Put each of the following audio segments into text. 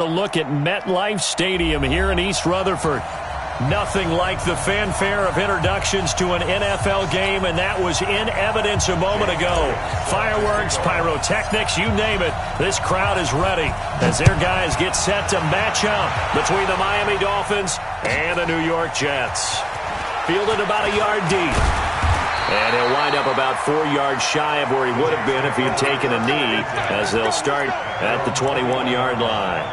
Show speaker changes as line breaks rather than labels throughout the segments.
A look at MetLife Stadium here in East Rutherford. Nothing like the fanfare of introductions to an NFL game, and that was in evidence a moment ago. Fireworks, pyrotechnics, you name it. This crowd is ready as their guys get set to match up between the Miami Dolphins and the New York Jets. Fielded about a yard deep. And he'll wind up about 4 yards shy of where he would have been if he had taken a knee, as they'll start at the 21-yard line.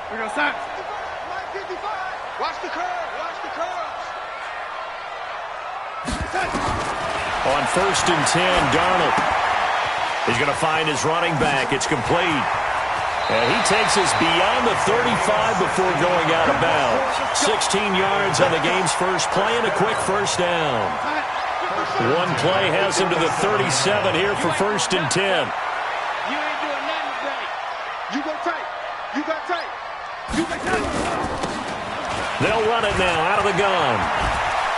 Here goes Sack. Watch the curve. Watch the curve.
On 1st and 10, Darnold. He's going to find his running back. It's complete. And he takes us beyond the 35 before going out of bounds. 16 yards on the game's first play and a quick first down. One play has him to the 37 here for 1st and 10.
You ain't doing nothing today. You go tight. You got tight.
They'll run it now out of the gun.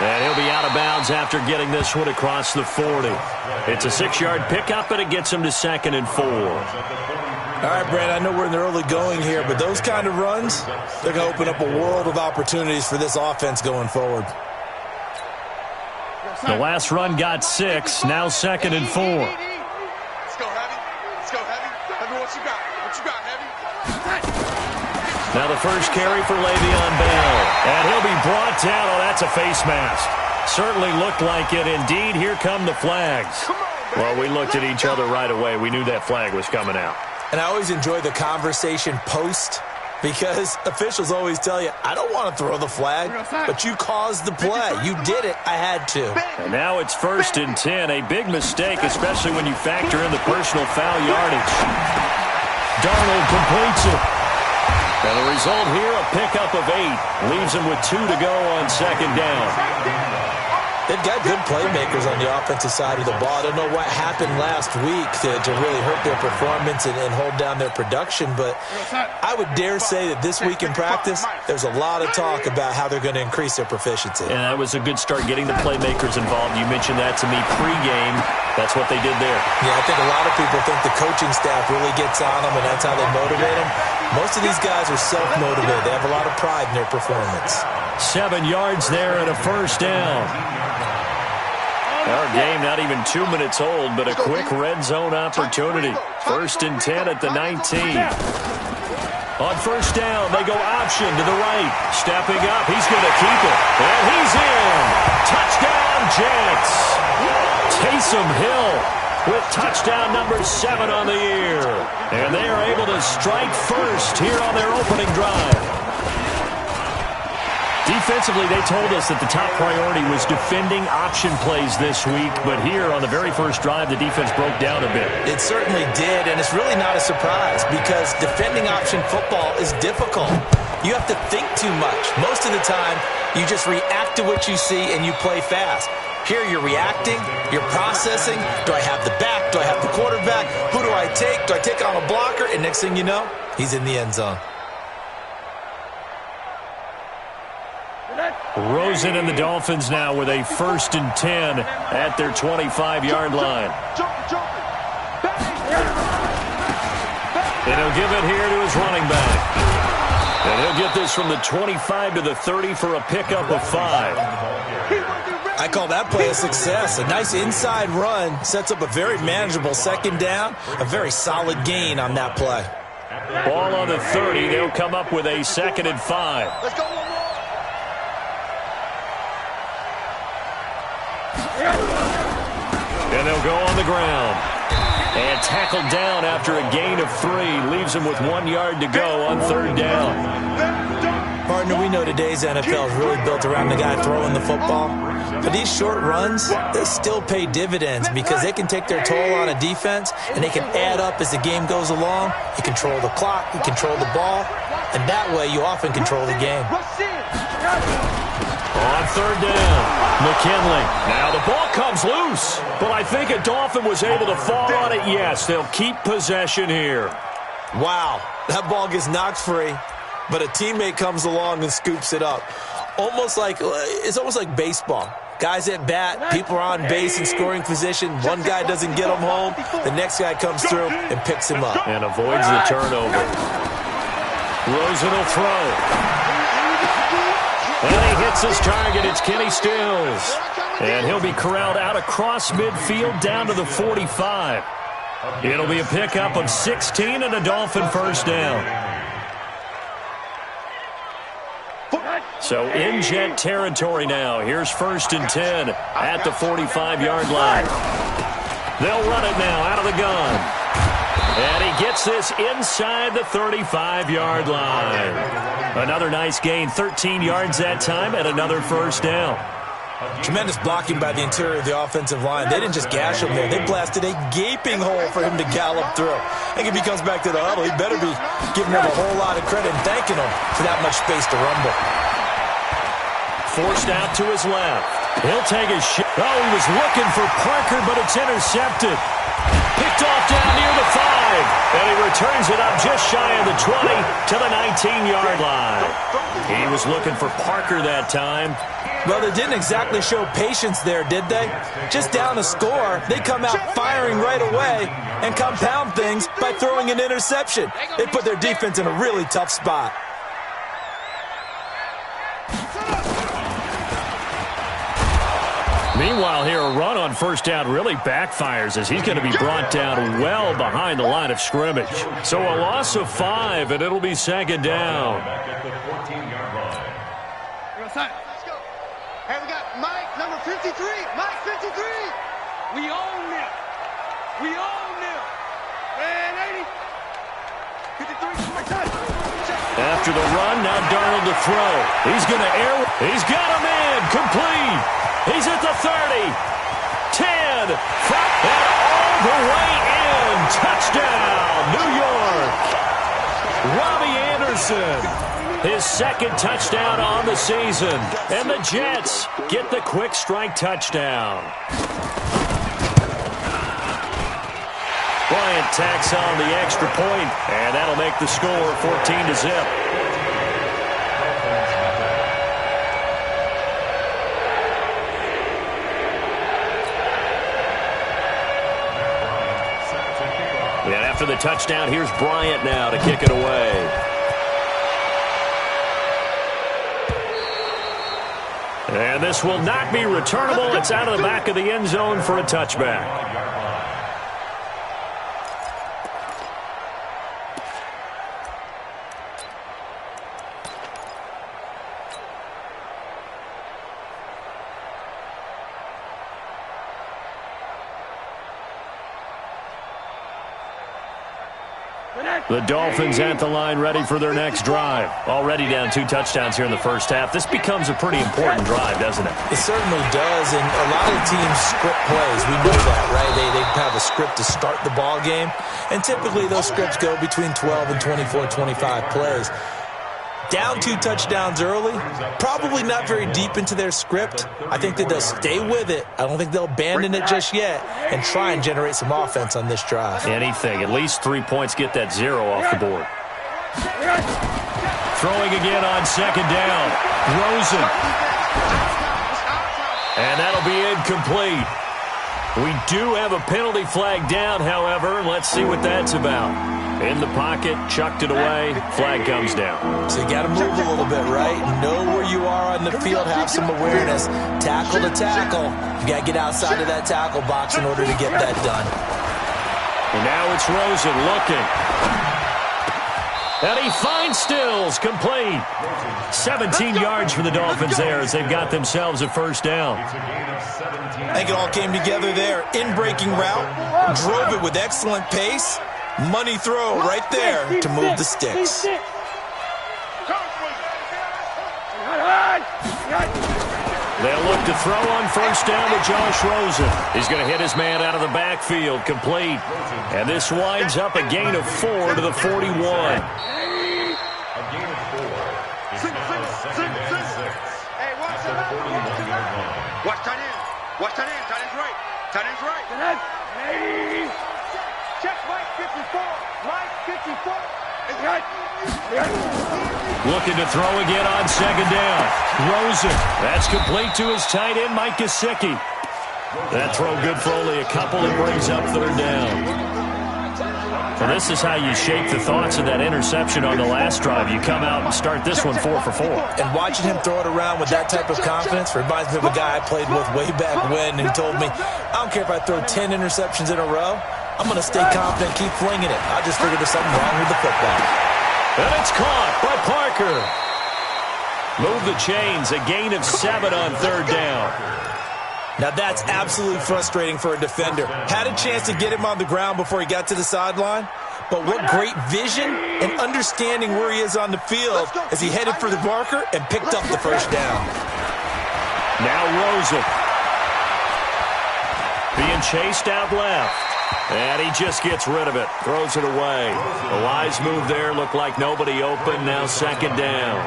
And he'll be out of bounds after getting this one across the 40. It's a 6-yard pickup, and it gets him to 2nd and 4.
All right, Brad, I know we're in the early going here, but those kind of runs, they're going to open up a world of opportunities for this offense going forward.
The last run got 6, now 2nd and 4.
Let's go, Heavy. Let's go, Heavy. Heavy, what you got? What you got, Heavy?
Now the first carry for Le'Veon Bell. And he'll be brought down. Oh, that's a face mask. Certainly looked like it. Indeed, here come the flags. Well, we looked at each other right away. We knew that flag was coming out.
And I always enjoy the conversation post, because officials always tell you, I don't want to throw the flag, but you caused the play. You did it. I had to.
And now it's 1st and 10. A big mistake, especially when you factor in the personal foul yardage. Darnold completes it. And the result here, a pickup of 8. Leaves him with 2 to go on 2nd down.
They've got good playmakers on the offensive side of the ball. I don't know what happened last week to really hurt their performance and hold down their production, but I would dare say that this week in practice, there's a lot of talk about how they're going to increase their proficiency.
And that was a good start, getting the playmakers involved. You mentioned that to me pregame. That's what they did there.
Yeah, I think a lot of people think the coaching staff really gets on them, and that's how they motivate them. Most of these guys are self-motivated. They have a lot of pride in their performance.
7 yards there and a first down. Our game not even 2 minutes old, but a quick red zone opportunity. 1st and 10 at the 19. On 1st down, they go option to the right. Stepping up, he's going to keep it. And he's in. Touchdown, Jets. Taysom Hill with touchdown number 7 on the year. And they are able to strike first here on their opening drive. Defensively, they told us that the top priority was defending option plays this week, but here on the very first drive, the defense broke down a bit.
It certainly did, and it's really not a surprise because defending option football is difficult. You have to think too much. Most of the time, you just react to what you see and you play fast. Here you're reacting, you're processing. Do I have the back? Do I have the quarterback? Who do I take? Do I take on a blocker? And next thing you know, he's in the end zone.
Rosen and the Dolphins now with a 1st and 10 at their 25-yard line. And he'll give it here to his running back. And he'll get this from the 25 to the 30 for a pickup of 5.
I call that play a success. A nice inside run sets up a very manageable 2nd down. A very solid gain on that play.
Ball on the 30. They'll come up with a 2nd and 5.
Let's go one more.
And they'll go on the ground. And tackled down after a gain of 3. Leaves him with 1 yard to go on 3rd down.
Partner, we know today's NFL is really built around the guy throwing the football. But these short runs, they still pay dividends because they can take their toll on a defense and they can add up as the game goes along. You control the clock, you control the ball, and that way you often control the game.
On 3rd down, McKinley. Now the ball comes loose, but I think a Dolphin was able to fall on it. Yes, they'll keep possession here.
Wow, that ball gets knocked free, but a teammate comes along and scoops it up. almost like baseball. Guys at bat, people are on base in scoring position. One guy doesn't get him home. The next guy comes through and picks him up.
And avoids the turnover. Rosen will throw. And he hits his target. It's Kenny Stills. And he'll be corralled out across midfield down to the 45. It'll be a pickup of 16 and a Dolphin first down. So in Jet territory now. Here's 1st and 10 at the 45-yard line. They'll run it now out of the gun. And he gets this inside the 35-yard line. Another nice gain, 13 yards that time, and another first down.
Tremendous blocking by the interior of the offensive line. They didn't just gash him there. They blasted a gaping hole for him to gallop through. I think if he comes back to the huddle, he better be giving them a whole lot of credit and thanking them for that much space to rumble.
Forced out to his left. He'll take a shot. Oh, he was looking for Parker, but it's intercepted. Picked off down near the 5. And he returns it up just shy of the 20 to the 19-yard line. He was looking for Parker that time.
Well, they didn't exactly show patience there, did they? Just down a score, they come out firing right away and compound things by throwing an interception. They put their defense in a really tough spot.
Meanwhile, here a run on first down really backfires as he's going to be brought down well behind the line of scrimmage. So a loss of 5, and it'll be 2nd down.
Hey, we got Mike, number 53. Mike, 53. We own them. We own them. And 80. 53. My touch.
After the run, now Darnold to throw. He's going to air. He's got him in. Complete. He's at the 30. 10. Front and all the way in. Touchdown, New York. Robbie Anderson. His 2nd touchdown on the season. And the Jets get the quick strike touchdown. Bryant tacks on the extra point, and that'll make the score 14-0. And after the touchdown, here's Bryant now to kick it away. And this will not be returnable. It's out of the back of the end zone for a touchback. The Dolphins at the line ready for their next drive. Already down 2 touchdowns here in the first half. This becomes a pretty important drive, doesn't it?
It certainly does, and a lot of teams script plays. We know that, right? They have a script to start the ball game, and typically those scripts go between 12 and 24, 25 plays. Down 2 touchdowns early, probably not very deep into their script. I think that they'll stay with it. I don't think they'll abandon it just yet and try and generate some offense on this drive.
Anything. At least 3 points, get that 0 off the board. Throwing again on 2nd down. Rosen. And that'll be incomplete. We do have a penalty flag down, however. Let's see what that's about. In the pocket, chucked it away, flag comes down.
So you got to move a little bit, right? Know where you are on the field, have some awareness. Tackle to tackle. You got to get outside of that tackle box in order to get that done.
And now it's Rosen looking. And he finds Stills, complete. 17 yards for the Dolphins there as they've got themselves a first down.
I think it all came together there. In-breaking route, drove it with excellent pace. Money throw right there to move the sticks.
They'll look to throw on first down to Josh Rosen. He's going to hit his man out of the backfield, complete. And this winds up a gain of 4 to the 41.
A gain of 4. Hey, watch him out. Watch tight end. Watch tight end. Tight end's right. Tight end's right. Check Mike 54. Mike 54.
Looking to throw again on second down. Rosen. That's complete to his tight end, Mike Gesicki. That throw good for only a couple. It brings up third down. Well, this is how you shape the thoughts of that interception on the last drive. You come out and start this one 4 for 4.
And watching him throw it around with that type of confidence reminds me of a guy I played with way back when, and he told me, I don't care if I throw 10 interceptions in a row, I'm going to stay confident, keep flinging it. I just figured there's something wrong with the football.
And it's caught by Parker. Move the chains, a gain of 7 on third down.
Now that's absolutely frustrating for a defender. Had a chance to get him on the ground before he got to the sideline, but what great vision and understanding where he is on the field as he headed for the marker and picked up the first down.
Now Rosen. Being chased out left. And he just gets rid of it. Throws it away. A wise move there. Looked like nobody open. Now second down.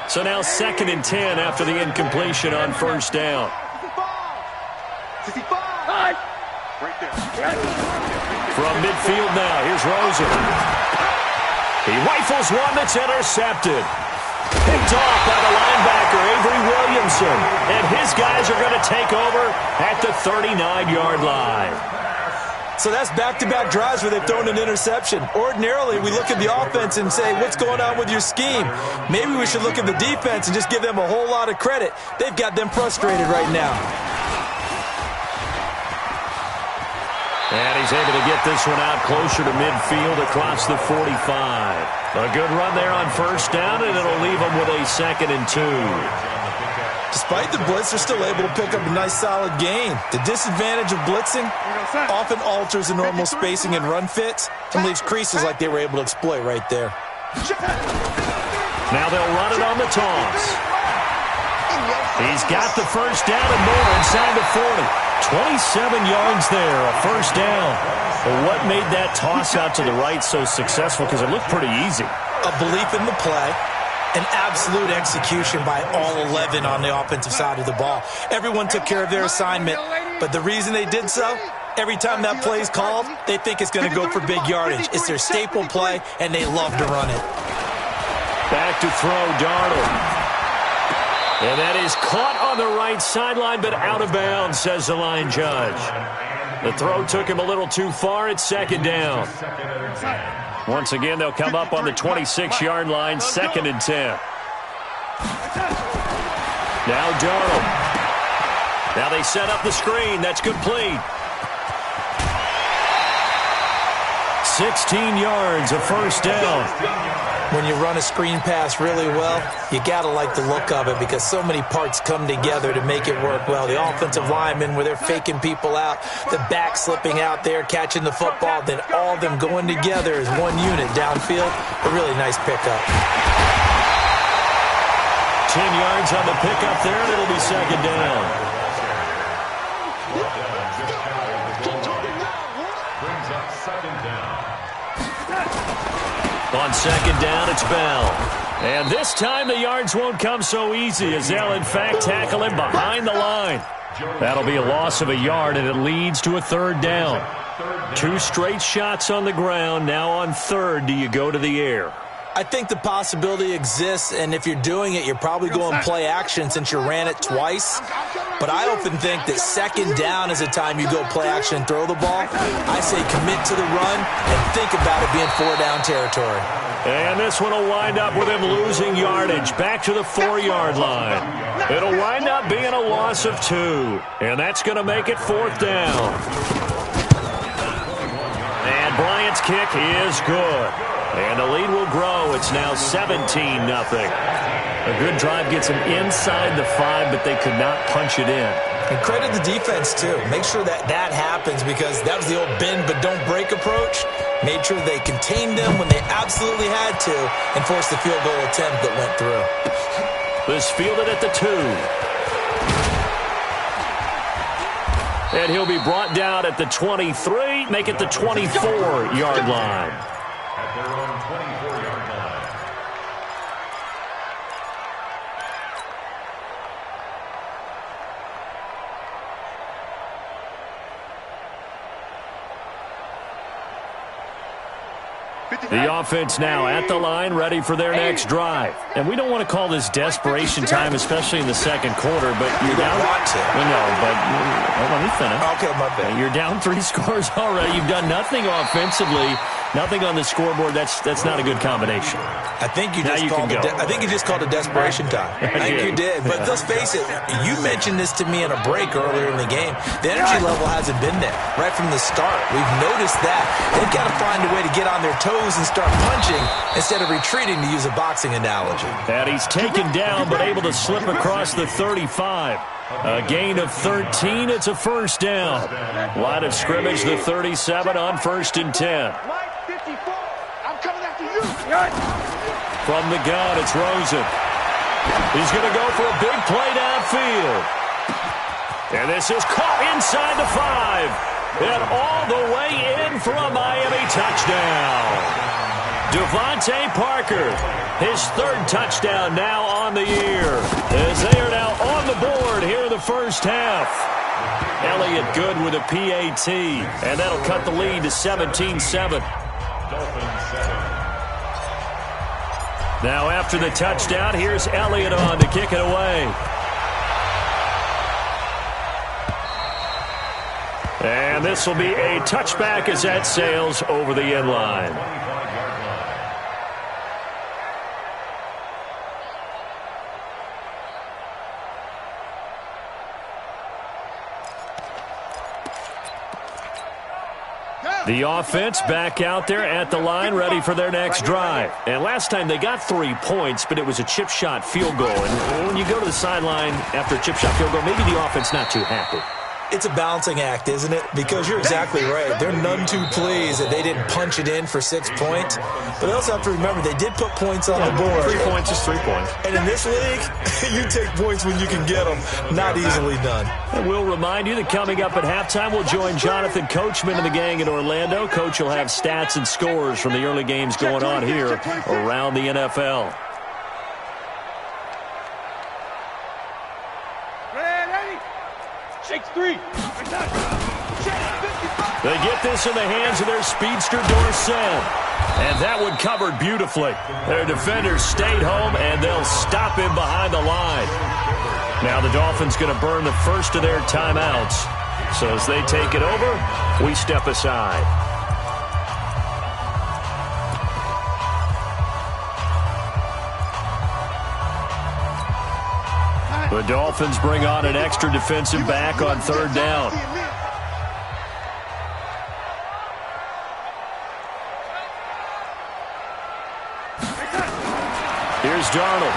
So now 2nd and 10 after the incompletion on first down. From midfield now, here's Rosen. He rifles one that's intercepted. Picked off by the linebacker, Avery Williamson. And his guys are going to take over at the 39-yard line.
So that's back-to-back drives where they've thrown an interception. Ordinarily, we look at the offense and say, what's going on with your scheme? Maybe we should look at the defense and just give them a whole lot of credit. They've got them frustrated right now.
And he's able to get this one out closer to midfield across the 45. A good run there on first down, and it'll leave them with a 2nd and 2.
Despite the blitz, they're still able to pick up a nice, solid gain. The disadvantage of blitzing often alters the normal spacing and run fits and leaves creases like they were able to exploit right there.
Now they'll run it on the toss. He's got the first down and more inside the 40. 27 yards there, a first down. But what made that toss out to the right so successful? Because it looked pretty easy.
A belief in the play. An absolute execution by all 11 on the offensive side of the ball. Everyone took care of their assignment, but the reason they did so, every time that play is called, they think it's going to go for big yardage. It's their staple play, and they love to run it.
Back to throw, Darnold. And that is caught on the right sideline, but out of bounds, says the line judge. The throw took him a little too far. It's second down. Once again, they'll come up on the 26-yard line, 2nd and 10. Now Darnold. Now they set up the screen. That's complete. 16 yards, a first down.
When you run a screen pass really well, you got to like the look of it because so many parts come together to make it work well. The offensive linemen, where they're faking people out, the back slipping out there, catching the football, then all of them going together as one unit downfield. A really nice pickup.
10 yards on the pickup there, and it'll be second down. On second down, it's Bell. And this time the yards won't come so easy as they'll, in fact, tackle him behind the line. That'll be a loss of a yard, and it leads to a third down. 2 straight shots on the ground. Now on third, do you go to the air?
I think the possibility exists, and if you're doing it, you're probably going play action since you ran it twice. But I often think that second down is the time you go play action and throw the ball. I say commit to the run and think about it being 4-down territory.
And this one will wind up with him losing yardage back to the 4-yard line. It'll wind up being a loss of 2, and that's going to make it 4th down. And Bryant's kick is good. And the lead will grow. It's now 17-0. A good drive gets them inside the 5, but they could not punch it in.
And credit the defense, too. Make sure that that happens because that was the old bend but don't break approach. Made sure they contained them when they absolutely had to and forced the field goal attempt that went through.
This fielded at the 2. And he'll be brought down at the 23, make it the 24-yard line. At their own 24-yard line. The offense now at the line, ready for their next drive. And we don't want to call this desperation time, especially in the second quarter, but you're down. Let me finish.
Okay, my bad.
You're down 3 scores already. You've done nothing offensively, nothing on the scoreboard. That's not a good combination.
I think you just called it desperation time. I think you did. But let's face it, you mentioned this to me in a break earlier in the game. The energy level hasn't been there right from the start. We've noticed that. They've got to find a way to get on their toes and start punching instead of retreating, to use a boxing analogy.
And he's taken down but able to slip across the 35. A gain of 13. It's a first down. Line of scrimmage, the 37 on 1st and 10.
I'm coming after you.
From the gun, it's Rosen. He's going to go for a big play downfield. And this is caught inside the 5. And all the way in for a Miami touchdown. Devontae Parker, his 3rd touchdown now on the year, as they are now on the board here in the first half. Elliott good with a PAT, and that'll cut the lead to 17-7. Now after the touchdown, here's Elliott on to kick it away. And this will be a touchback as that sails over the end line. The offense back out there at the line, ready for their next drive. And last time they got 3 points, but it was a chip shot field goal. And when you go to the sideline after a chip shot field goal, maybe the offense not too happy.
It's a balancing act, isn't it? Because you're exactly right. They're none too pleased that they didn't punch it in for 6 points. But they also have to remember they did put points on the board.
3 points is 3 points.
And in this league, you take points when you can get them. Not easily done.
And we'll remind you that coming up at halftime, we'll join Jonathan Coachman and the gang in Orlando. Coach will have stats and scores from the early games going on here around the NFL.
Shakes 3.
They get this in the hands of their speedster, Dorsett. And that one covered beautifully. Their defenders stayed home, and they'll stop him behind the line. Now the Dolphins going to burn the first of their timeouts. So as they take it over, we step aside. The Dolphins bring on an extra defensive back on 3rd down. Here's Darnold.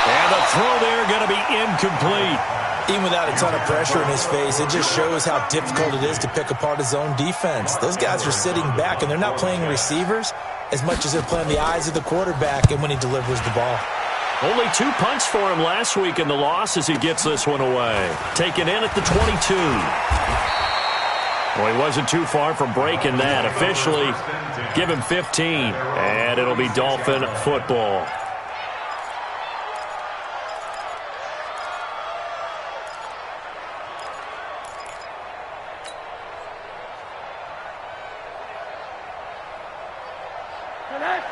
And the throw there going to be incomplete.
Even without a ton of pressure in his face, it just shows how difficult it is to pick apart his own defense. Those guys are sitting back, and they're not playing receivers as much as they're playing the eyes of the quarterback and when he delivers the ball.
Only 2 punts for him last week in the loss as he gets this one away. Taken in at the 22. Well, he wasn't too far from breaking that. Officially, give him 15, and it'll be Dolphin football.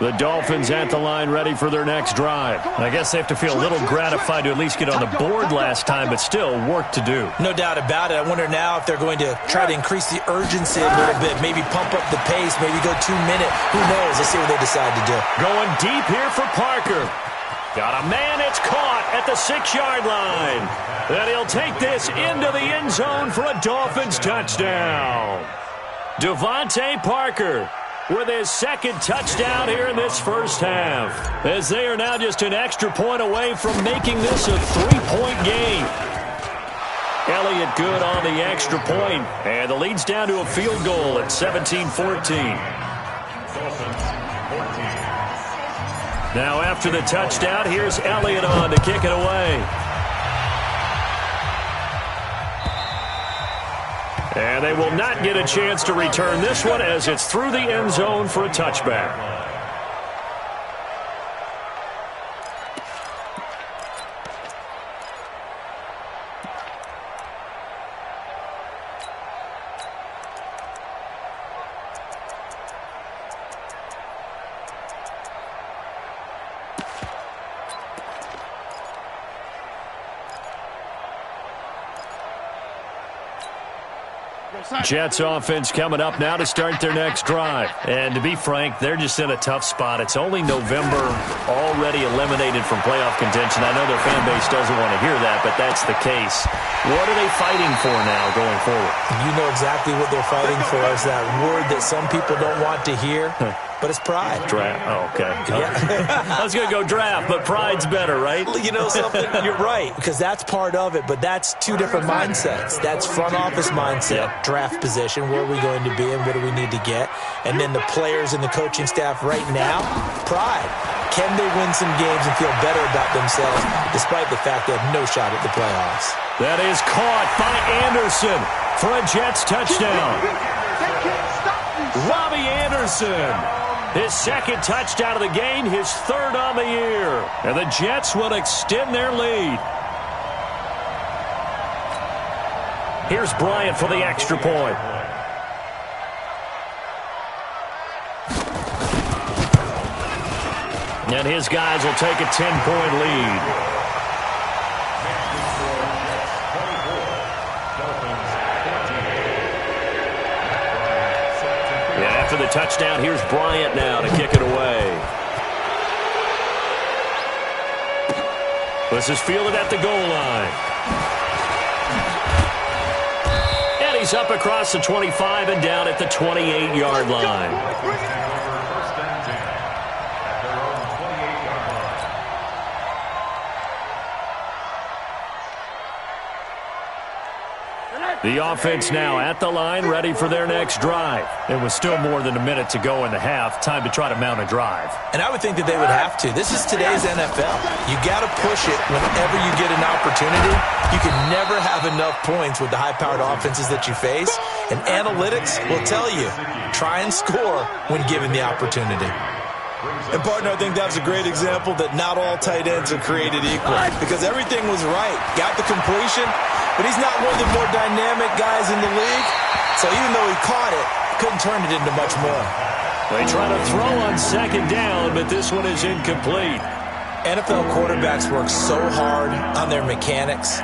The Dolphins at the line, ready for their next drive. I guess they have to feel a little gratified to at least get on the board last time, but still work to do.
No doubt about it. I wonder now if they're going to try to increase the urgency a little bit, maybe pump up the pace, maybe go 2 minute. Who knows? Let's see what they decide to do.
Going deep here for Parker. Got a man, it's caught at the 6-yard line. And he'll take this into the end zone for a Dolphins touchdown. Devontae Parker with his 2nd touchdown here in this first half, as they are now just an extra point away from making this a 3-point game. Elliott good on the extra point, and the lead's down to a field goal at 17-14. Now after the touchdown, here's Elliott on to kick it away. And they will not get a chance to return this one as it's through the end zone for a touchback. Jets offense coming up now to start their next drive. And to be frank, they're just in a tough spot. It's only November, already eliminated from playoff contention. I know their fan base doesn't want to hear that, but that's the case. What are they fighting for now going forward?
You know exactly what they're fighting for. Is that word that some people don't want to hear, but it's pride.
Draft. Oh, okay.
Yeah.
I was going to go draft, but pride's better, right?
You know something? You're right, because that's part of it, but that's two different mindsets. That's front office mindset, draft position, where are we going to be and what do we need to get? And then the players and the coaching staff right now, pride. Can they win some games and feel better about themselves despite the fact they have no shot at the playoffs?
That is caught by Anderson for a Jets touchdown. Robbie Anderson, his second touchdown of the game, his third on the year. And the Jets will extend their lead. Here's Bryant for the extra point. And his guys will take a 10-point lead. Yeah, after the touchdown, here's Bryant now to kick it away. This is fielded at the goal line. And he's up across the 25 and down at the 28-yard line. The offense now at the line, ready for their next drive. It was still more than a minute to go in the half. Time to try to mount a drive.
And I would think that they would have to. This is today's NFL. You got to push it whenever you get an opportunity. You can never have enough points with the high-powered offenses that you face. And analytics will tell you, try and score when given the opportunity. And, partner, I think that was a great example that not all tight ends are created equal. Because everything was right. Got the completion, but he's not one of the more dynamic guys in the league. So even though he caught it, couldn't turn it into much more.
They try to throw on second down, but this one is incomplete.
NFL quarterbacks work so hard on their mechanics,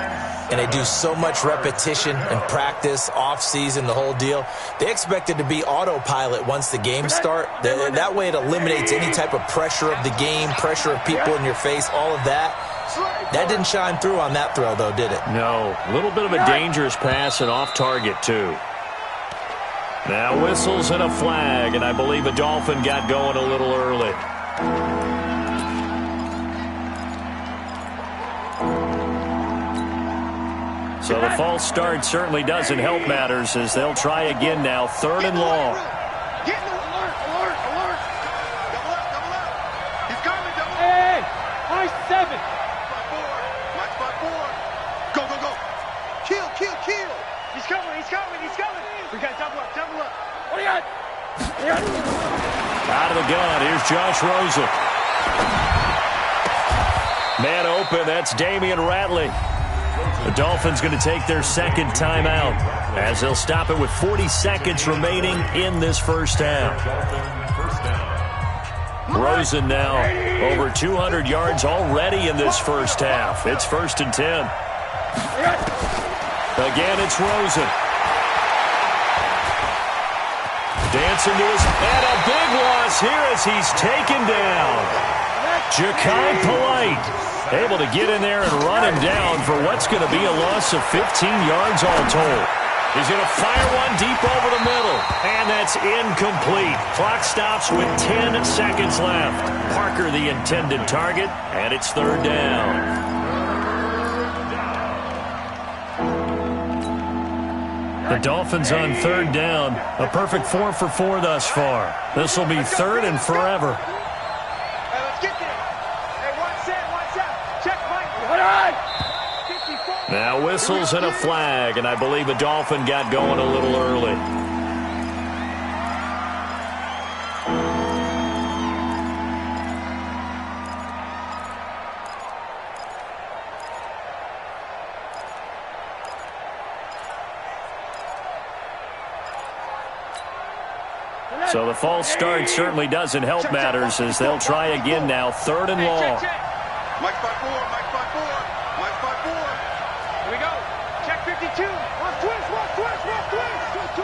and they do so much repetition and practice, off-season, the whole deal. They expect it to be autopilot once the games start. That way it eliminates any type of pressure of the game, pressure of people in your face, all of that. That didn't shine through on that throw, though, did it?
No. A little bit of a dangerous pass and off target, too. Now whistles and a flag, and I believe a Dolphin got going a little early. So the false start certainly doesn't help matters as they'll try again now, third and long.
Get the alert, alert, alert. Double up, double up. He's coming, double up. Hey, high 7. Watch by 4. Go, go, go. Kill, kill, kill. He's coming, he's coming, he's coming. We got double up, double up. What do you got?
Out of the gun, here's Josh Rosen. Man open, that's Damian Ratley. The Dolphins going to take their second timeout as they'll stop it with 40 seconds remaining in this first half. Rosen now over 200 yards already in this first half. It's 1st and 10. Again, it's Rosen. Dancing to his and a big loss here as he's taken down. Ja'Kai Polite able to get in there and run him down for what's going to be a loss of 15 yards all told. He's going to fire one deep over the middle, and that's incomplete. Clock stops with 10 seconds left. Parker the intended target, and it's third down. The Dolphins on third down. A perfect 4 for 4 thus far. This will be third and forever. Now whistles and a flag, and I believe a Dolphin got going a little early. So the false start certainly doesn't help matters as they'll try again now, third and long.
Mike by 4, Mike by 4, Mike by 4. Here we go. Check 52. Watch twist, watch twist, watch twist.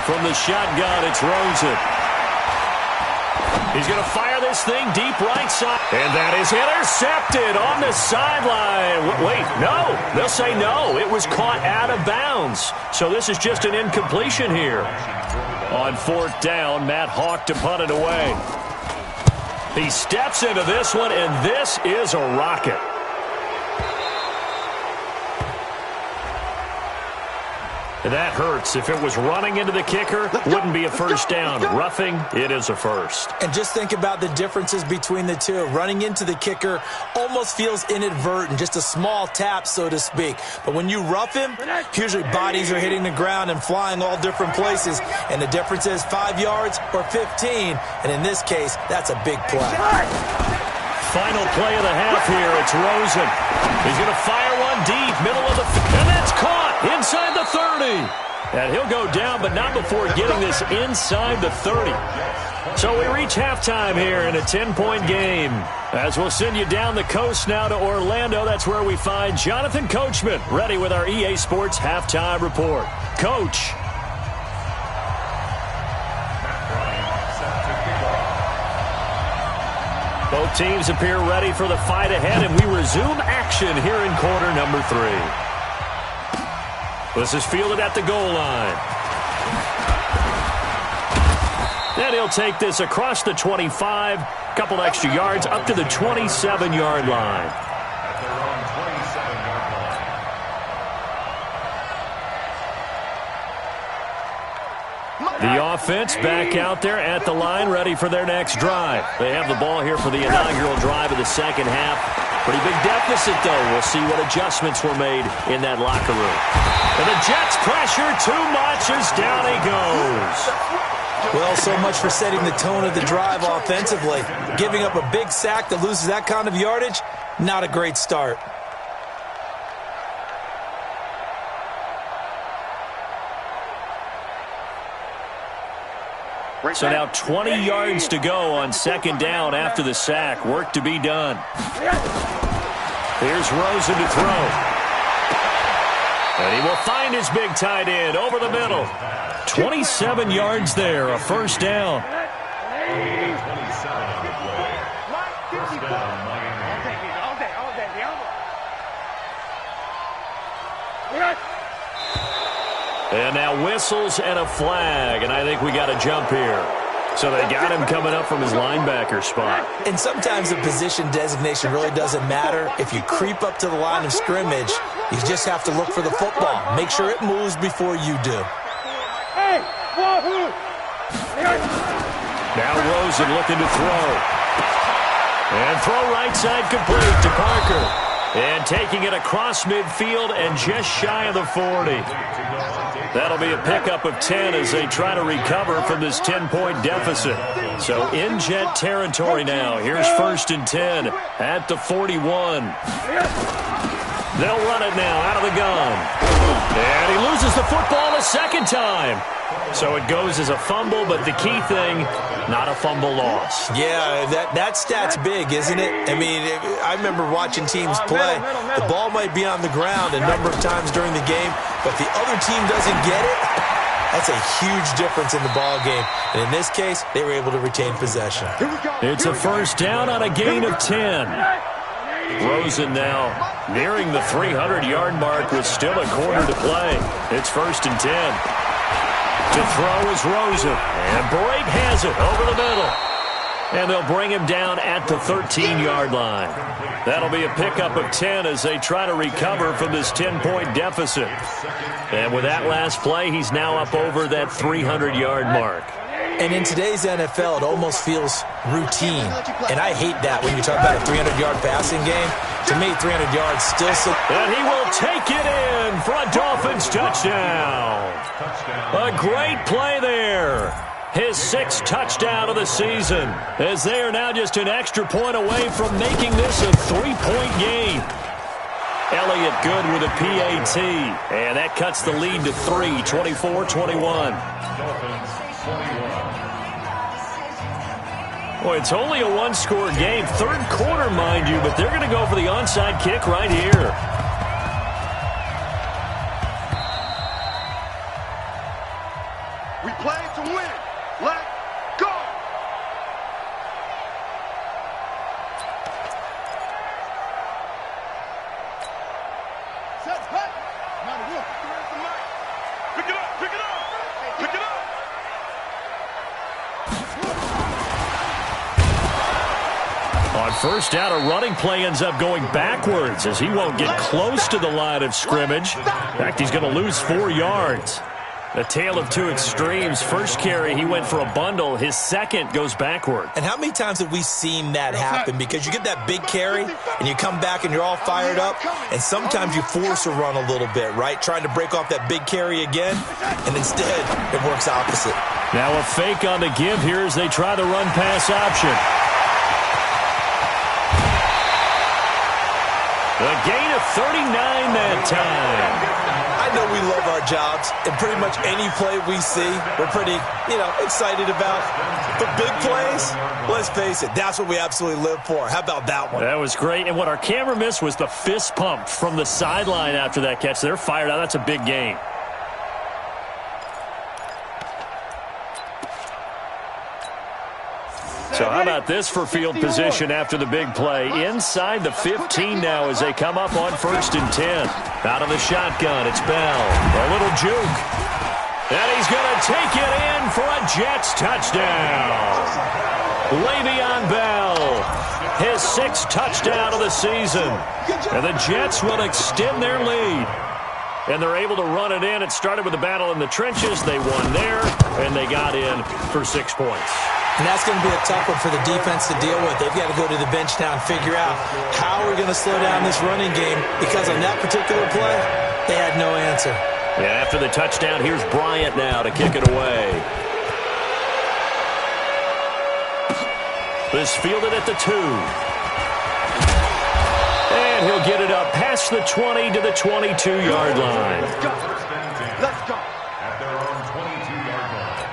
From the shotgun, it's Rosen. He's going to fire this thing deep right side. And that is intercepted on the sideline. Wait, no. They'll say no. It was caught out of bounds. So this is just an incompletion here. On 4th down, Matt Hawk to punt it away. He steps into this one, and this is a rocket. That hurts. If it was running into the kicker, wouldn't be a first down. Roughing, it is a first.
And just think about the differences between the two. Running into the kicker almost feels inadvertent, just a small tap, so to speak. But when you rough him, usually bodies are hitting the ground and flying all different places. And the difference is 5 yards or 15. And in this case, that's a big play.
Final play of the half here. It's Rosen. He's going to fire one deep, middle of the field. And that's caught inside the 30. And he'll go down, but not before getting this inside the 30. So we reach halftime here in a 10-point game. As we'll send you down the coast now to Orlando, that's where we find Jonathan Coachman, ready with our EA Sports Halftime Report. Coach. Both teams appear ready for the fight ahead, and we resume action here in quarter number 3. This is fielded at the goal line. And he'll take this across the 25, couple extra yards, up to the 27-yard line. The offense back out there at the line, ready for their next drive. They have the ball here for the inaugural drive of the second half. Pretty big deficit, though. We'll see what adjustments were made in that locker room. And the Jets pressure too much as down he goes.
Well, so much for setting the tone of the drive offensively. Giving up a big sack that loses that kind of yardage, not a great start.
So now 20 yards to go on second down after the sack. Work to be done. Here's Rosen to throw. And he will find his big tight end over the middle. 27 yards there, a first down. And now whistles and a flag, and I think we got a jump here. So they got him coming up from his linebacker spot.
And sometimes the position designation really doesn't matter. If you creep up to the line of scrimmage, you just have to look for the football. Make sure it moves before you do.
Now Rosen looking to throw. And throw right side complete to Parker. And taking it across midfield and just shy of the 40. That'll be a pickup of 10 as they try to recover from this 10-point deficit. So in Jet territory now. Here's 1st and 10 at the 41. They'll run it now out of the gun. And he loses the football a second time. So it goes as a fumble, but the key thing, not a fumble loss.
Yeah, that stat's big, isn't it? I mean, I remember watching teams play. The ball might be on the ground a number of times during the game, but the other team doesn't get it. That's a huge difference in the ball game. And in this case, they were able to retain possession.
It's a first down on a gain of 10. Rosen now nearing the 300-yard mark with still a quarter to play. It's 1st and 10. To throw is Rosen. And Brake has it over the middle. And they'll bring him down at the 13-yard line. That'll be a pickup of 10 as they try to recover from this 10-point deficit. And with that last play, he's now up over that 300-yard mark.
And in today's NFL, it almost feels routine. And I hate that when you talk about a 300-yard passing game. To me, 300 yards still...
And he will take it in for a Dolphins touchdown. A great play there. His 6th touchdown of the season, as they are now just an extra point away from making this a 3-point game. Elliott good with a PAT, and that cuts the lead to 3, 24-21. Boy, it's only a one-score game. 3rd quarter, mind you, but they're going to go for the onside kick right here. On first down, a running play ends up going backwards as he won't get close to the line of scrimmage. In fact, he's going to lose 4 yards. A tale of two extremes. First carry, he went for a bundle. His second goes backward.
And how many times have we seen that happen? Because you get that big carry, and you come back and you're all fired up, and sometimes you force a run a little bit, right? Trying to break off that big carry again, and instead it works opposite.
Now a fake on the give here as they try the run-pass option. The gain of 39 that time.
I know we love our jobs, and pretty much any play we see, we're pretty, excited about. The big plays, let's face it, that's what we absolutely live for. How about that one?
That was great, and what our camera missed was the fist pump from the sideline after that catch. They're fired out. That's a big gain. So how about this for field position after the big play? Inside the 15 now as they come up on 1st and 10. Out of the shotgun, it's Bell. A little juke. And he's going to take it in for a Jets touchdown. Le'Veon Bell, his 6th touchdown of the season. And the Jets will extend their lead. And they're able to run it in. It started with a battle in the trenches. They won there, and they got in for 6 points.
And that's going to be a tough one for the defense to deal with. They've got to go to the bench now and figure out how we're going to slow down this running game, because on that particular play, they had no answer.
Yeah, after the touchdown, here's Bryant now to kick it away. This fielded at the 2. And he'll get it up past the 20 to the 22-yard line.
Let's go. Let's go.
At their own 22-yard line.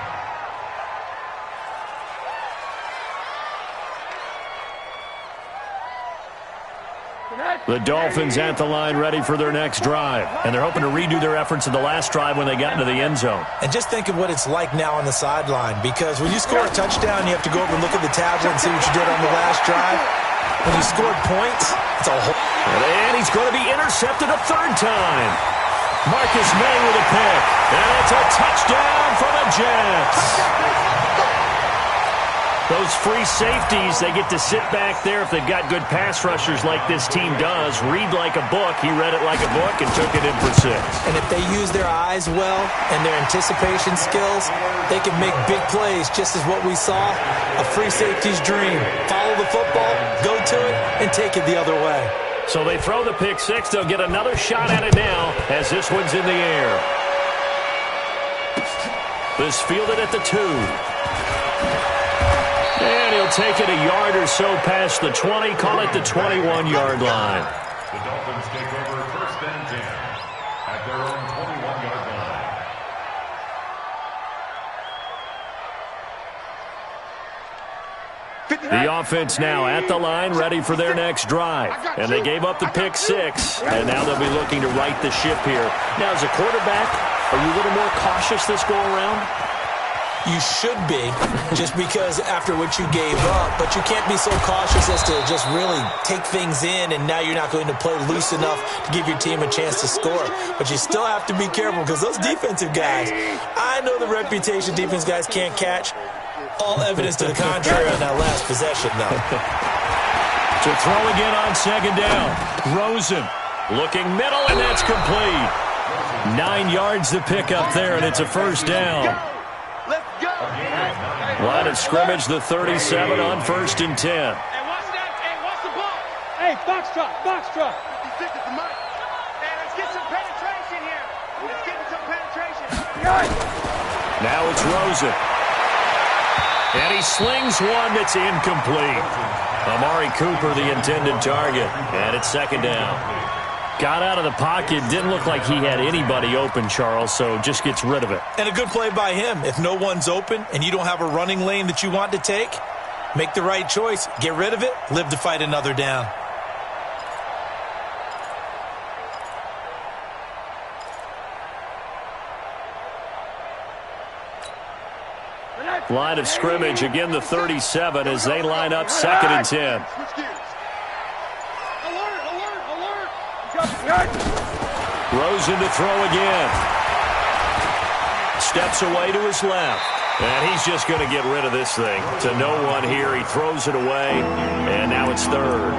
The Dolphins at the line ready for their next drive. And they're hoping to redo their efforts in the last drive when they got into the end zone.
And just think of what it's like now on the sideline, because when you score a touchdown, you have to go over and look at the tablet and see what you did on the last drive. When you scored points, it's a whole...
And he's going to be intercepted a 3rd time. Marcus May with a pick. And it's a touchdown for the Jets. Those free safeties, they get to sit back there if they've got good pass rushers like this team does. Read like a book. He read it like a book and took it in for 6.
And if they use their eyes well and their anticipation skills, they can make big plays, just as what we saw, a free safety's dream. Follow the football, go to it, and take it the other way.
So they throw the pick 6. They'll get another shot at it now as this one's in the air. This fielded at the 2. And he'll take it a yard or so past the 20, call it the 21-yard line.
The Dolphins take over 1st and 10 at their own 21-yard line.
The offense now at the line, ready for their next drive. And they gave up the pick 6, and now they'll be looking to right the ship here. Now, as a quarterback, are you a little more cautious this go-around?
You should be, just because after what you gave up. But you can't be so cautious as to just really take things in, and now you're not going to play loose enough to give your team a chance to score. But you still have to be careful, because those defensive guys, I know the reputation defense guys can't catch. All evidence to the contrary on that last possession, though.
To throw again on 2nd down. Rosen looking middle, and that's complete. 9 yards to pick up there, and it's a 1st down.
Let's go.
Line of scrimmage, the 37 on 1st and 10.
Hey, watch that. Hey, watch the ball. Hey, box truck, box truck. Hey, let's get some penetration here. Let's get some penetration.
Now it's Rosen. And he slings one that's incomplete. Amari Cooper, the intended target. And it's 2nd down. Got out of the pocket. Didn't look like he had anybody open, Charles, so just gets rid of it.
And a good play by him. If no one's open and you don't have a running lane that you want to take, make the right choice. Get rid of it. Live to fight another down.
Line of scrimmage, again the 37 as they line up 2nd and 10. Rosen to throw again. Steps away to his left. And he's just going to get rid of this thing. To no one here. He throws it away, and now it's third.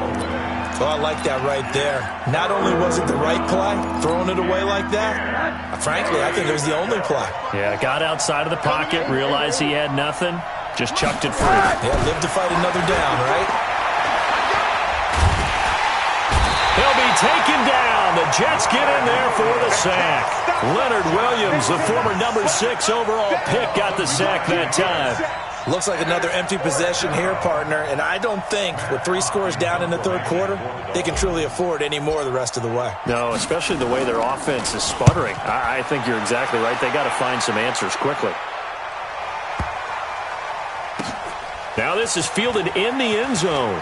Well, I like that right there. Not only was it the right play, throwing it away like that, frankly, I think it was the only play.
Yeah, got outside of the pocket, realized he had nothing, just chucked it free.
Yeah, live to fight another down, right?
He'll be taken down. The Jets get in there for the sack. Leonard Williams, the former number 6 overall pick, got the sack that time.
Looks like another empty possession here, partner, and I don't think with 3 scores down in the third quarter, they can truly afford any more the rest of the way.
No, especially the way their offense is sputtering. I think you're exactly right. They got to find some answers quickly. Now this is fielded in the end zone.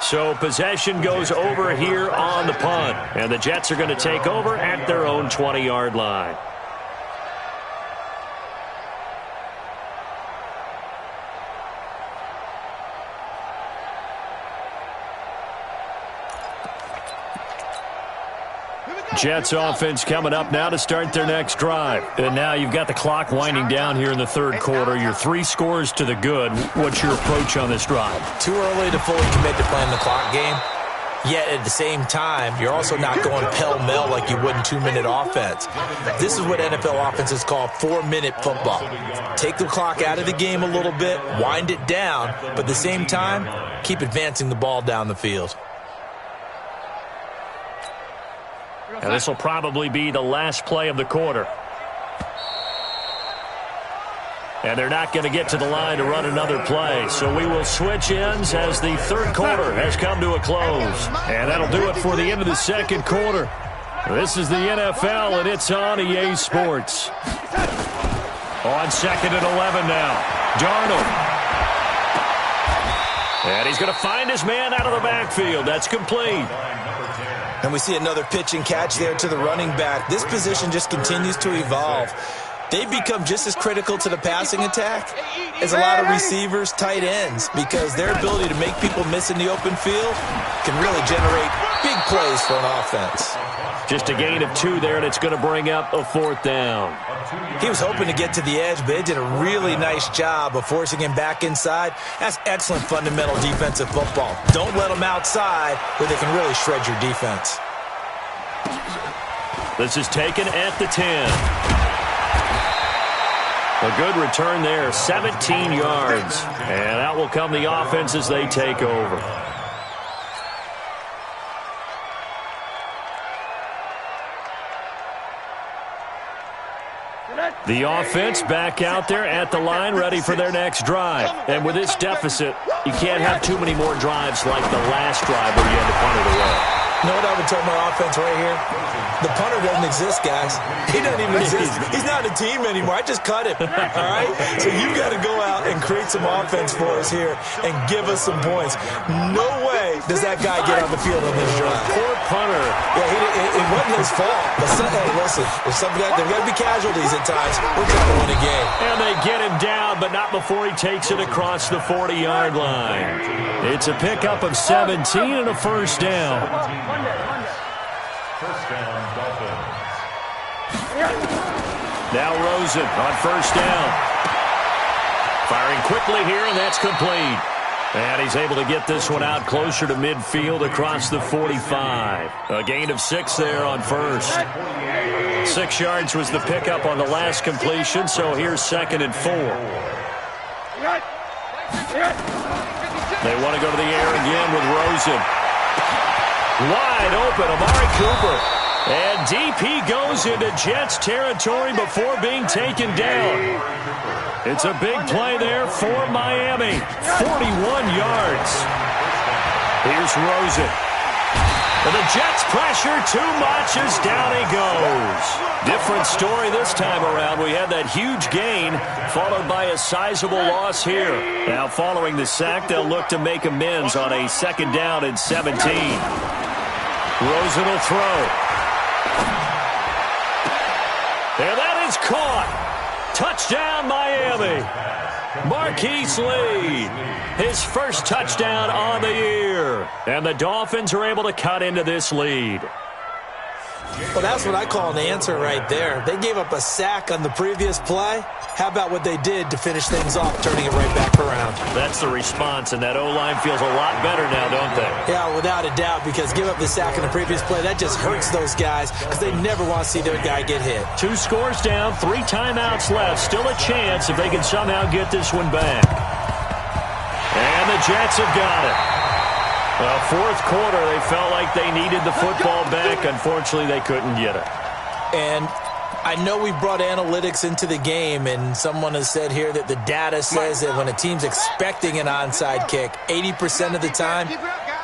So possession goes over here on the punt, and the Jets are going to take over at their own 20-yard line. Jets offense coming up now to start their next drive. And now you've got the clock winding down here in the third quarter. You're 3 scores to the good. What's your approach on this drive?
Too early to fully commit to playing the clock game. Yet at the same time, you're also not going pell-mell like you would in 2-minute offense. This is what NFL offenses call 4-minute football. Take the clock out of the game a little bit, wind it down, but at the same time, keep advancing the ball down the field.
And this will probably be the last play of the quarter. And they're not going to get to the line to run another play. So we will switch ends as the third quarter has come to a close. And that'll do it for the end of the second quarter. This is the NFL, and it's on EA Sports. On 2nd and 11 now. Darnold. And he's going to find his man out of the backfield. That's complete.
And we see another pitch and catch there to the running back. This position just continues to evolve. They've become just as critical to the passing attack as a lot of receivers, tight ends, because their ability to make people miss in the open field can really generate big plays for an offense.
Just a gain of 2 there, and it's going to bring up a 4th down.
He was hoping to get to the edge, but they did a really nice job of forcing him back inside. That's excellent fundamental defensive football. Don't let them outside where they can really shred your defense.
This is taken at the 10. A good return there, 17 yards. And out will come the offense as they take over. The offense back out there at the line, ready for their next drive. And with this deficit, you can't have too many more drives like the last drive where you had to punt it away.
You know what I would tell my offense right here? The punter doesn't exist, guys. He doesn't even exist. He's not a team anymore. I just cut him, all right? So you've got to go out and create some offense for us here and give us some points. No way does that guy get on the field on this drive.
Poor punter.
Yeah, it wasn't his fault. But hey, listen, there's got to be casualties at times. We're trying to win a game.
And they get him down, but not before he takes it across the 40-yard line. It's a pickup of 17 and a first down.
First down, Dolphins.
Now Rosen on first down. Firing quickly here, and that's complete. And he's able to get this one out closer to midfield across the 45. A gain of 6 there on first. 6 yards was the pickup on the last completion, so here's 2nd and 4. They want to go to the air again with Rosen. Wide open, Amari Cooper. And deep he goes into Jets territory before being taken down. It's a big play there for Miami. 41 yards. Here's Rosen. And the Jets pressure too much as down he goes. Different story this time around. We had that huge gain followed by a sizable loss here. Now following the sack, they'll look to make amends on a 2nd down and 17. Rosen will throw. And that is caught. Touchdown, Miami. Marquise Lee, his first touchdown on the year. And the Dolphins are able to cut into this lead.
Well, that's what I call an answer right there. They gave up a sack on the previous play. How about what they did to finish things off, turning it right back around?
That's the response, and that O-line feels a lot better now, don't they?
Yeah, without a doubt, because give up the sack on the previous play, that just hurts those guys because they never want to see their guy get hit.
2 scores down, 3 timeouts left. Still a chance if they can somehow get this one back. And the Jets have got it. Well, fourth quarter, they felt like they needed the football back. Unfortunately, they couldn't get it.
And I know we brought analytics into the game, and someone has said here that the data says that when a team's expecting an onside kick, 80% of the time,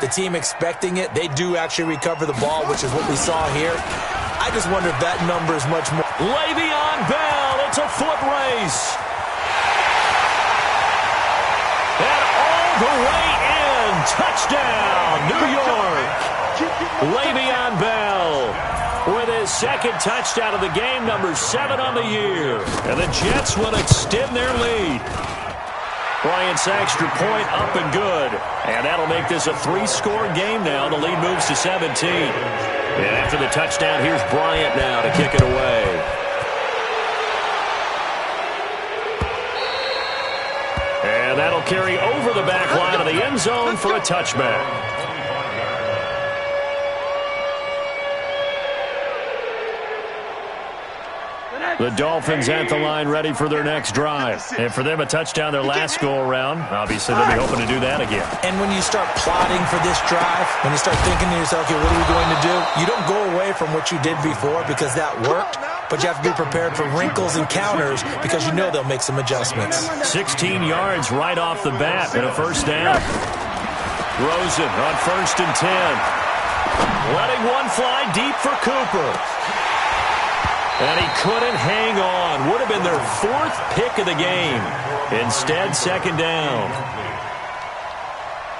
the team expecting it, they do actually recover the ball, which is what we saw here. I just wonder if that number is much more.
Le'Veon Bell, it's a foot race. And all the way in, touchdown, New York. Le'Veon Bell with his second touchdown of the game, number 7 on the year. And the Jets will extend their lead. Bryant's extra point up and good. And that'll make this a 3-score game now. The lead moves to 17. And after the touchdown, here's Bryant now to kick it away. And that'll carry over the back line of the end zone for a touchback. The Dolphins at the line ready for their next drive. And for them, a touchdown their last go-around. Obviously, they'll be hoping to do that again.
And when you start plotting for this drive, when you start thinking to yourself, okay, what are we going to do? You don't go away from what you did before because that worked, but you have to be prepared for wrinkles and counters because you know they'll make some adjustments.
16 yards right off the bat and a first down. Rosen on 1st and 10. Letting one fly deep for Cooper. And he couldn't hang on. Would have been their 4th pick of the game. Instead, second down.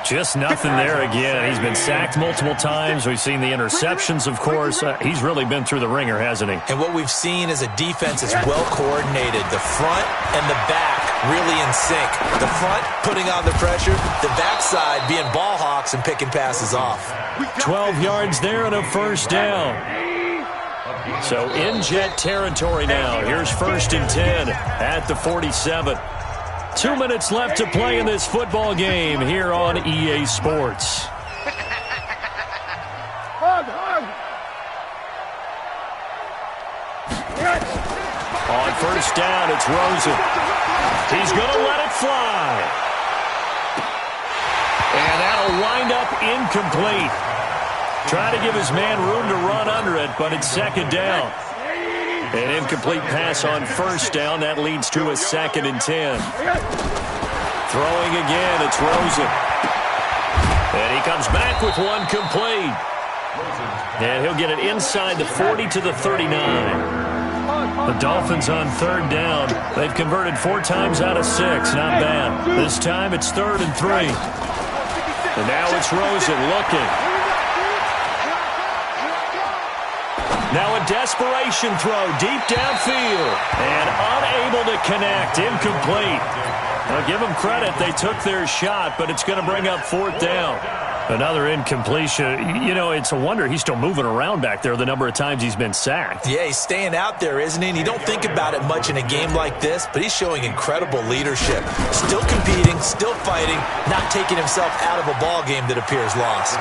Just nothing there again. He's been sacked multiple times. We've seen the interceptions, of course. He's really been through the ringer, hasn't he?
And what we've seen is a defense that's well coordinated. The front and the back really in sync. The front putting on the pressure. The backside being ball hawks and picking passes off.
12 yards there and a first down. So in Jet territory now. Here's 1st and 10 at the 47. 2 minutes left to play in this football game here on EA Sports. On first down, it's Rosen. He's going to let it fly. And that'll wind up incomplete. Trying to give his man room to run under it, but it's second down. An incomplete pass on first down. That leads to a 2nd and 10. Throwing again, it's Rosen. And he comes back with one complete. And he'll get it inside the 40 to the 39. The Dolphins on 3rd down. They've converted 4 times out of 6. Not bad. This time it's 3rd and 3. And now it's Rosen looking. Now a desperation throw deep downfield. And unable to connect. Incomplete. Now give them credit. They took their shot, but it's going to bring up 4th down. Another incompletion. You know, it's a wonder he's still moving around back there the number of times he's been sacked.
Yeah, he's staying out there, isn't he? And you don't think about it much in a game like this, but he's showing incredible leadership. Still competing, still fighting, not taking himself out of a ball game that appears lost.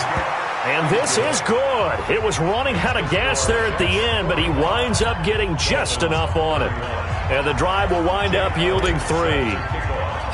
And this is good. It was running out of gas there at the end, but he winds up getting just enough on it. And the drive will wind up yielding 3.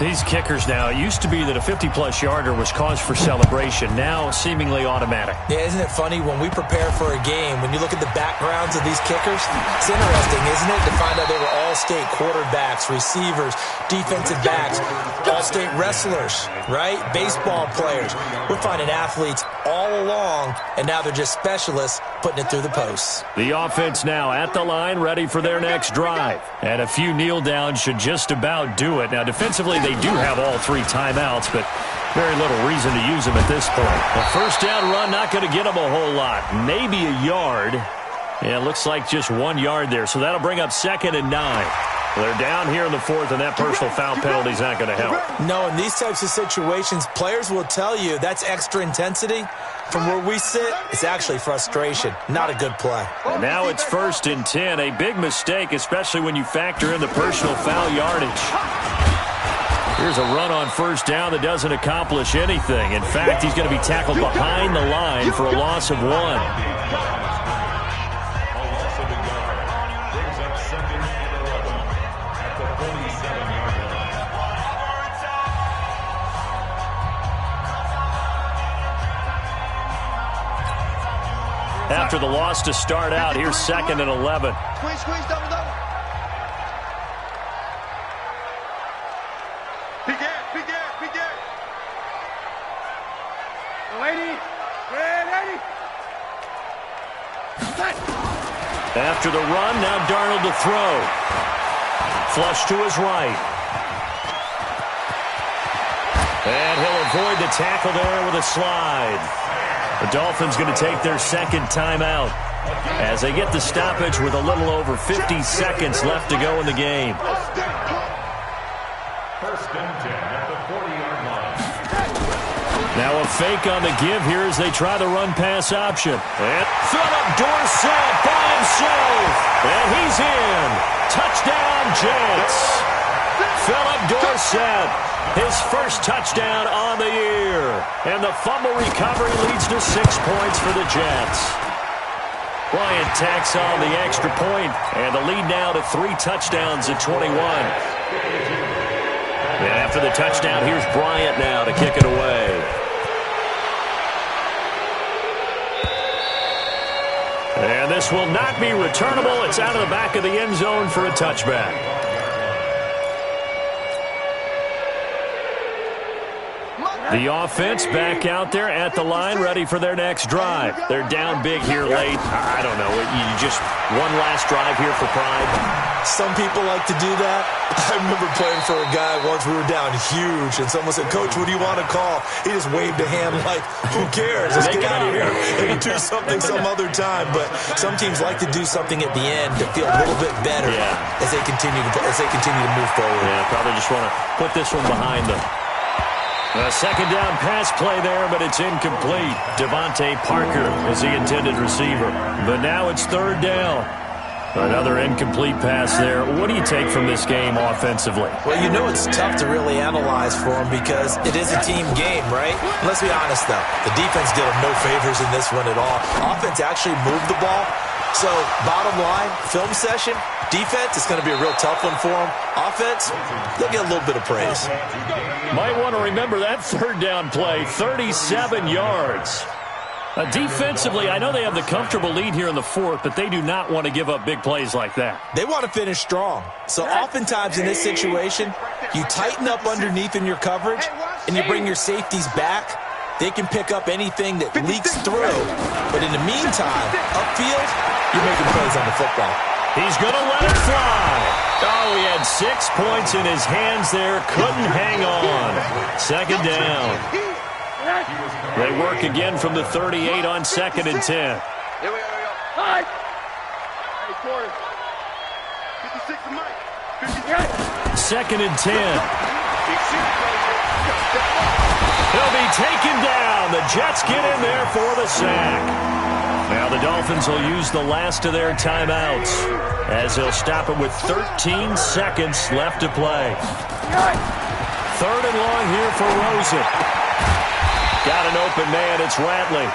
These kickers now, it used to be that a 50-plus yarder was cause for celebration. Now, seemingly automatic.
Yeah, isn't it funny? When we prepare for a game, when you look at the backgrounds of these kickers, it's interesting, isn't it, to find out they were all-state quarterbacks, receivers, defensive backs, all-state wrestlers, right? Baseball players. We're finding athletes all along, and now they're just specialists putting it through the posts.
The offense now at the line, ready for their next drive. And a few kneel-downs should just about do it. Now, defensively, they do have all 3 timeouts, but very little reason to use them at this point. A first down run, not going to get them a whole lot. Maybe a yard. Yeah, it looks like just 1 yard there. So that'll bring up 2nd and 9. They're down here in the fourth, and that personal foul penalty is not going to help.
No, in these types of situations, players will tell you that's extra intensity. From where we sit, it's actually frustration. Not a good play.
And now it's 1st and 10. A big mistake, especially when you factor in the personal foul yardage. Here's a run on 1st down that doesn't accomplish anything. In fact, he's going to be tackled behind the line for a loss of 1. After the loss to start out, here's 2nd and 11.
Squeeze, double. Big air. Ready.
After the run, now Darnold to throw. Flush to his right. And he'll avoid the tackle there with a slide. The Dolphins going to take their 2nd timeout as they get the stoppage with a little over 50 seconds left to go in the game.
1st and 10 at the 40-yard line.
Now a fake on the give here as they try the run-pass option. And Philip Dorsett by himself. And he's in. Touchdown, Jets. Philip Dorsett, his first touchdown on the year. And the fumble recovery leads to 6 points for the Jets. Bryant tacks on the extra point, and the lead now to 3 touchdowns at 21. And after the touchdown, here's Bryant now to kick it away. And this will not be returnable. It's out of the back of the end zone for a touchback. The offense back out there at the line, ready for their next drive. They're down big here late. I don't know. You just one last drive here for pride.
Some people like to do that. I remember playing for a guy once. We were down huge, and someone said, "Coach, what do you want to call?" He just waved a hand like, "Who cares? Let's get out of here and do something some other time." But some teams like to do something at the end to feel a little bit better as they continue to move forward.
Yeah, probably just want to put this one behind them. A 2nd down pass play there, but it's incomplete. Devontae Parker is the intended receiver. But now it's 3rd down. Another incomplete pass there. What do you take from this game offensively?
Well, you know it's tough to really analyze for them because it is a team game, right? Let's be honest, though. The defense did them no favors in this one at all. Offense actually moved the ball. So, bottom line, film session, defense, it's going to be a real tough one for them. Offense, they'll get a little bit of praise.
Might want to remember that 3rd down play, 37 yards. Defensively, I know they have the comfortable lead here in the 4th, but they do not want to give up big plays like that.
They want to finish strong. So oftentimes in this situation, you tighten up underneath in your coverage, and you bring your safeties back. They can pick up anything that leaks through. But in the meantime, upfield, you're making plays on the football.
He's going to let it fly. Oh, he had 6 points in his hands there. Couldn't hang on. 2nd down. They work again from the 38 on 2nd and 10.
Here we go. 56 to Mike.
2nd and 10. He'll be taken down. The Jets get in there for the sack. Now the Dolphins will use the last of their timeouts as they'll stop it with 13 seconds left to play. 3rd and long here for Rosen. Got an open man. It's Ratley.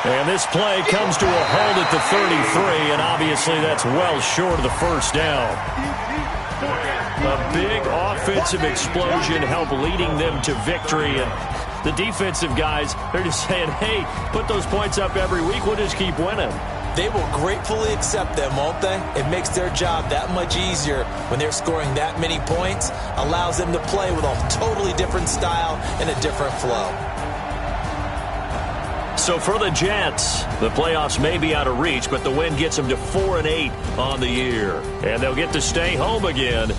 And this play comes to a halt at the 33, and obviously that's well short of the 1st down. A big offensive explosion helped leading them to victory, and the defensive guys, they're just saying, hey, put those points up every week, we'll just keep winning.
They will gratefully accept them, won't they? It makes their job that much easier when they're scoring that many points, allows them to play with a totally different style and a different flow.
So for the Jets, the playoffs may be out of reach, but the win gets them to 4-8 on the year. And they'll get to stay home again